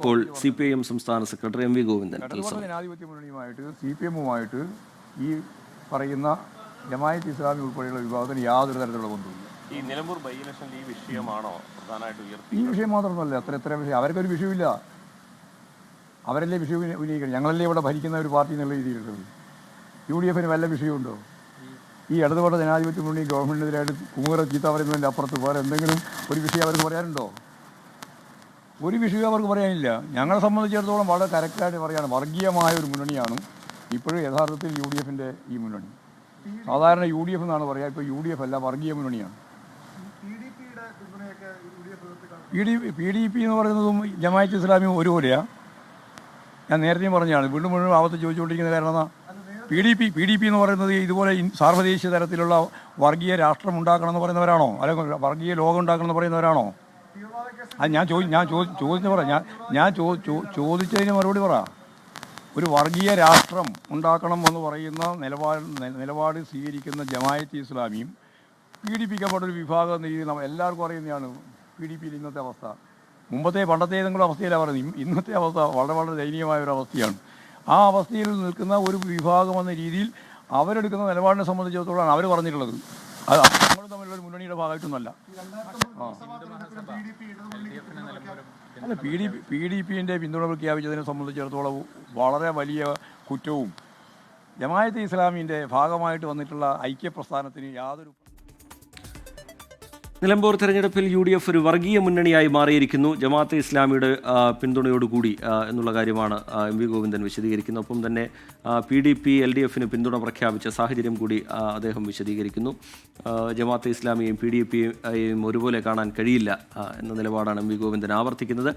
ഇപ്പോൾ CPIM സംസ്ഥാന secretary MV Govindan ജനാധിപത്യ മുന്നണിയുമായിട്ട് CPM-ഉമായിട്ട് ഈ പറയുന്ന ജമാഅത്ത് ഇസ്ലാമി ഉൾപ്പെടെയുള്ള വിഭാഗത്തിന് യാതൊരു തരത്തിലുള്ള ബന്ധവുമില്ല. ഈ നിലമ്പൂർ ബൈ ഇലക്ഷനിൽ ഈ വിഷയമാണോ പ്രധാനമായിട്ട് ഉയർത്തി? ഈ വിഷയം മാത്രമല്ല, എത്ര വിഷയം, അവർക്കൊരു വിഷയമില്ല. അവരല്ലേ വിഷയം ഉന്നയിക്കണം. ഞങ്ങളല്ലേ ഇവിടെ ഭരിക്കുന്ന ഒരു പാർട്ടി എന്നുള്ള രീതിയിലുള്ളത്. UDF-ന് വല്ല വിഷയമുണ്ടോ? ഈ ഇടതുപക്ഷ ജനാധിപത്യ മുന്നണി ഗവൺമെൻറ്റിനെതിരായിട്ട് കുമുറ ചീത്ത പറയുന്നതിൻ്റെ അപ്പുറത്ത് വേറെ എന്തെങ്കിലും ഒരു വിഷയം അവർക്ക് പറയാനുണ്ടോ? ഒരു വിഷയം അവർക്ക് പറയാനില്ല. ഞങ്ങളെ സംബന്ധിച്ചിടത്തോളം വളരെ കറക്റ്റായിട്ട് പറയുകയാണ്, വർഗീയമായ ഒരു മുന്നണിയാണ് ഇപ്പോഴും യഥാർത്ഥത്തിൽ UDF-ൻ്റെ ഈ മുന്നണി. സാധാരണ UDF എന്നാണ് പറയുക, ഇപ്പോൾ UDF അല്ല, വർഗീയ മുന്നണിയാണ്. PDP എന്ന് പറയുന്നതും ജമാഅത്ത് ഇസ്ലാമിയും ഒരുപോലെയാണ്. ഞാൻ നേരത്തെയും പറഞ്ഞതാണ്, വീണ്ടും വീണ്ടും ആവത്ത് ചോദിച്ചുകൊണ്ടിരിക്കുന്ന കാരണം എന്താ? PDP എന്ന് പറയുന്നത് ഇതുപോലെ സാർവദേശീയ തരത്തിലുള്ള വർഗീയ രാഷ്ട്രം ഉണ്ടാക്കണം എന്ന് പറയുന്നവരാണോ? അല്ലെങ്കിൽ വർഗീയ ലോകം ഉണ്ടാക്കണം എന്ന് പറയുന്നവരാണോ? അത് ഞാൻ ചോദിച്ചതിന് മറുപടി പറ. ഒരു വർഗീയ രാഷ്ട്രം ഉണ്ടാക്കണം എന്ന് പറയുന്ന നിലപാട് സ്വീകരിക്കുന്ന ജമാഅത്ത് ഇസ്ലാമിയും പീഡിപ്പിക്കപ്പെട്ടൊരു വിഭാഗം എന്ന രീതിയിൽ എല്ലാവർക്കും അറിയുന്നതാണ് PDP-യിൽ ഇന്നത്തെ അവസ്ഥ. പണ്ടത്തെ ഏതെങ്കിലും അവസ്ഥയിലാണ് പറയുന്നത്. ഇന്നത്തെ അവസ്ഥ വളരെ ദയനീയമായ ഒരു അവസ്ഥയാണ്. ആ അവസ്ഥയിൽ നിൽക്കുന്ന ഒരു വിഭാഗം എന്ന രീതിയിൽ അവരെടുക്കുന്ന നിലപാടിനെ സംബന്ധിച്ചിടത്തോളമാണ് അവർ പറഞ്ഞിട്ടുള്ളത്. അത് നമ്മൾ തമ്മിലൊരു മുന്നണിയുടെ ഭാഗമായിട്ടൊന്നുമല്ല. അല്ല, PDP-ൻ്റെ പിന്തുണ പ്രഖ്യാപിച്ചതിനെ സംബന്ധിച്ചിടത്തോളം വളരെ വലിയ കുറ്റവും ജമാഅത്ത് ഇസ്ലാമിൻ്റെ ഭാഗമായിട്ട് വന്നിട്ടുള്ള ഐക്യപ്രസ്ഥാനത്തിന് യാതൊരു. നിലമ്പൂർ തെരഞ്ഞെടുപ്പിൽ UDF ഒരു വർഗീയ മുന്നണിയായി മാറിയിരിക്കുന്നു, ജമാഅത്തെ ഇസ്ലാമിയുടെ പിന്തുണയോടുകൂടി എന്നുള്ള കാര്യമാണ് MV ഗോവിന്ദൻ വിശദീകരിക്കുന്നത്. ഒപ്പം തന്നെ PDP LDF-ന് പിന്തുണ പ്രഖ്യാപിച്ച സാഹചര്യം കൂടി അദ്ദേഹം വിശദീകരിക്കുന്നു. ജമാഅത്തെ ഇസ്ലാമിയെയും PDP-യെയും ഒരുപോലെ കാണാൻ കഴിയില്ല എന്ന നിലപാടാണ് MV ഗോവിന്ദൻ ആവർത്തിക്കുന്നത്.